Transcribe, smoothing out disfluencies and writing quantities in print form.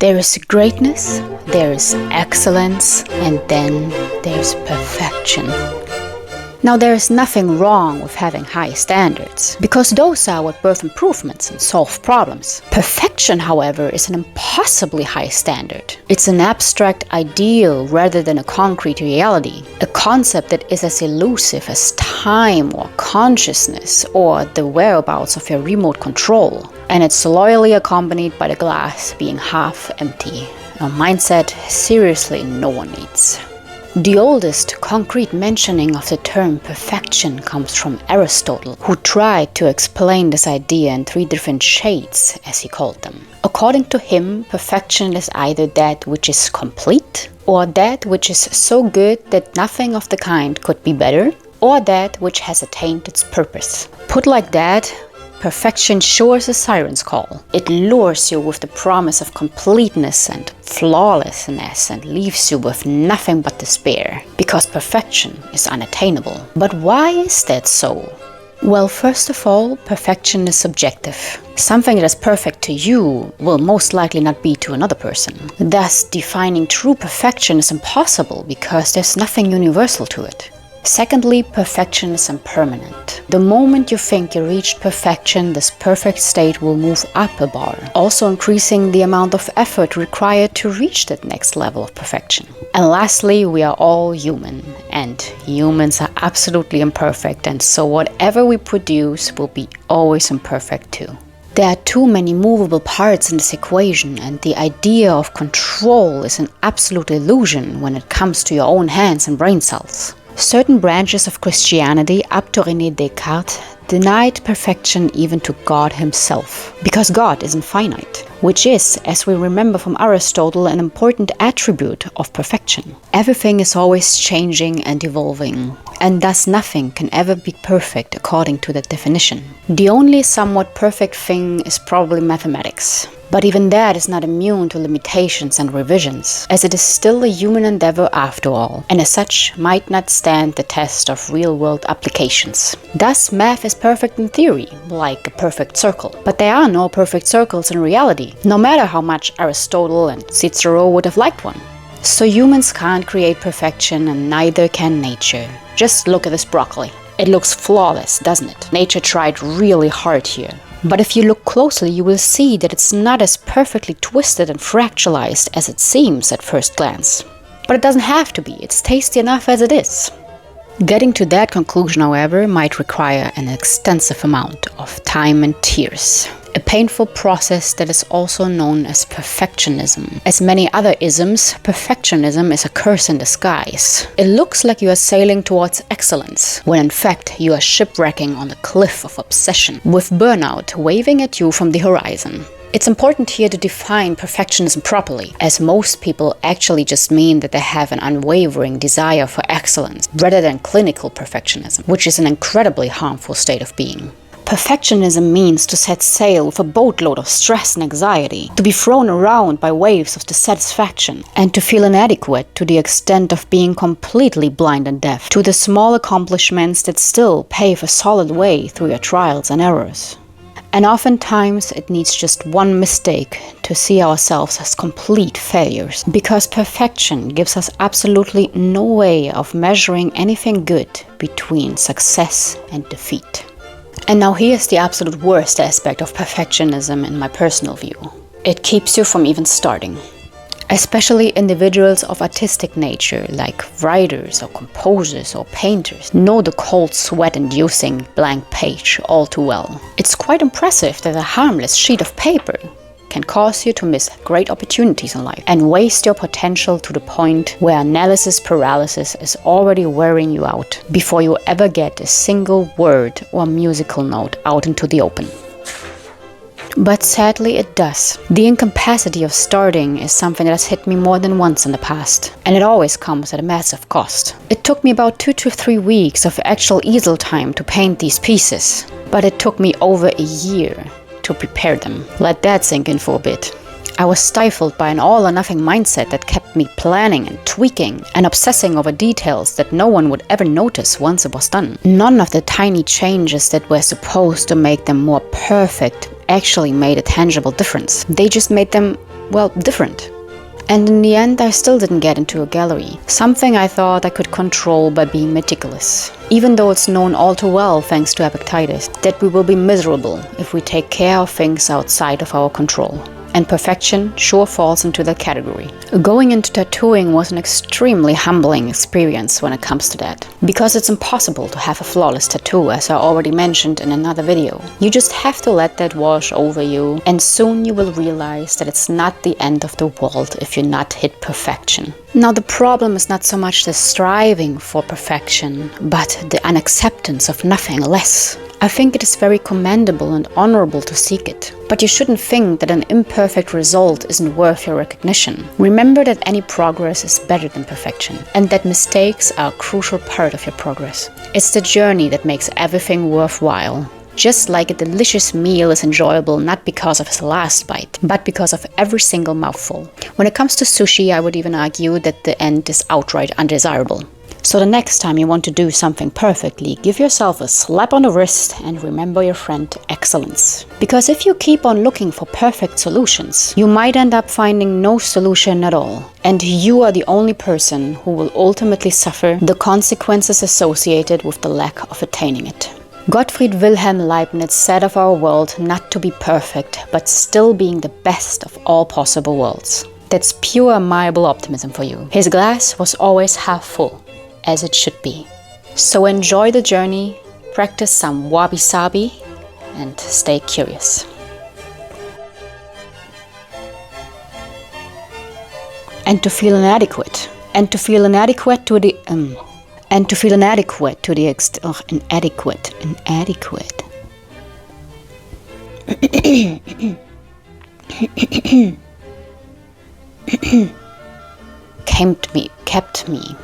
There is greatness, there is excellence, and then there's perfection. Now, there is nothing wrong with having high standards, because those are what birth improvements and solve problems. Perfection, however, is an impossibly high standard. It's an abstract ideal rather than a concrete reality, a concept that is as elusive as time or consciousness or the whereabouts of your remote control. And it's loyally accompanied by the glass being half empty, a mindset seriously no one needs. The oldest concrete mentioning of the term perfection comes from Aristotle, who tried to explain this idea in 3 different shades, as he called them. According to him, perfection is either that which is complete, or that which is so good that nothing of the kind could be better, or that which has attained its purpose. Put like that, perfection sure is a siren's call. It lures you with the promise of completeness and flawlessness and leaves you with nothing but despair, because perfection is unattainable. But why is that so? Well, first of all, perfection is subjective. Something that is perfect to you will most likely not be to another person. Thus, defining true perfection is impossible because there's nothing universal to it. Secondly, perfection is impermanent. The moment you think you reached perfection, this perfect state will move up a bar, also increasing the amount of effort required to reach that next level of perfection. And lastly, we are all human, and humans are absolutely imperfect, and so whatever we produce will be always imperfect too. There are too many movable parts in this equation, and the idea of control is an absolute illusion when it comes to your own hands and brain cells. Certain branches of Christianity, up to René Descartes, denied perfection even to God himself, because God isn't finite, which is, as we remember from Aristotle, an important attribute of perfection. Everything is always changing and evolving, and thus nothing can ever be perfect according to that definition. The only somewhat perfect thing is probably mathematics. But even that is not immune to limitations and revisions, as it is still a human endeavor after all, and as such might not stand the test of real-world applications. Thus, math is perfect in theory, like a perfect circle. But there are no perfect circles in reality, no matter how much Aristotle and Cicero would have liked one. So humans can't create perfection, and neither can nature. Just look at this broccoli. It looks flawless, doesn't it? Nature tried really hard here. But if you look closely, you will see that it's not as perfectly twisted and fractalized as it seems at first glance. But it doesn't have to be, it's tasty enough as it is. Getting to that conclusion, however, might require an extensive amount of time and tears. A painful process that is also known as perfectionism. As many other isms, perfectionism is a curse in disguise. It looks like you are sailing towards excellence, when in fact you are shipwrecking on the cliff of obsession, with burnout waving at you from the horizon. It's important here to define perfectionism properly, as most people actually just mean that they have an unwavering desire for excellence, rather than clinical perfectionism, which is an incredibly harmful state of being. Perfectionism means to set sail with a boatload of stress and anxiety, to be thrown around by waves of dissatisfaction, and to feel inadequate to the extent of being completely blind and deaf to the small accomplishments that still pave a solid way through your trials and errors. And oftentimes it needs just one mistake to see ourselves as complete failures, because perfection gives us absolutely no way of measuring anything good between success and defeat. And now here's the absolute worst aspect of perfectionism in my personal view. It keeps you from even starting. Especially individuals of artistic nature, like writers or composers or painters, know the cold sweat-inducing blank page all too well. It's quite impressive that a harmless sheet of paper can cause you to miss great opportunities in life and waste your potential to the point where analysis paralysis is already wearing you out before you ever get a single word or musical note out into the open. But sadly it does. The incapacity of starting is something that has hit me more than once in the past, and it always comes at a massive cost. It took me about 2 to 3 weeks of actual easel time to paint these pieces, but it took me over a year to prepare them. Let that sink in for a bit. I was stifled by an all-or-nothing mindset that kept me planning and tweaking and obsessing over details that no one would ever notice once it was done. None of the tiny changes that were supposed to make them more perfect actually made a tangible difference. They just made them well, different. And in the end, I still didn't get into a gallery, something I thought I could control by being meticulous. Even though it's known all too well, thanks to Epictetus, that we will be miserable if we take care of things outside of our control. And perfection sure falls into that category. Going into tattooing was an extremely humbling experience when it comes to that. Because it's impossible to have a flawless tattoo, as I already mentioned in another video. You just have to let that wash over you, and soon you will realize that it's not the end of the world if you not hit perfection. Now the problem is not so much the striving for perfection, but the unacceptance of nothing less. I think it is very commendable and honorable to seek it. But you shouldn't think that an imperfect result isn't worth your recognition. Remember that any progress is better than perfection, and that mistakes are a crucial part of your progress. It's the journey that makes everything worthwhile. Just like a delicious meal is enjoyable not because of its last bite, but because of every single mouthful. When it comes to sushi, I would even argue that the end is outright undesirable. So the next time you want to do something perfectly, give yourself a slap on the wrist and remember your friend excellence. Because if you keep on looking for perfect solutions, you might end up finding no solution at all. And you are the only person who will ultimately suffer the consequences associated with the lack of attaining it. Gottfried Wilhelm Leibniz said of our world not to be perfect, but still being the best of all possible worlds. That's pure amiable optimism for you. His glass was always half full, as it should be. So enjoy the journey, practice some wabi-sabi, and stay curious. And to feel inadequate. And to feel inadequate to the and to feel inadequate to the inadequate. Kept me.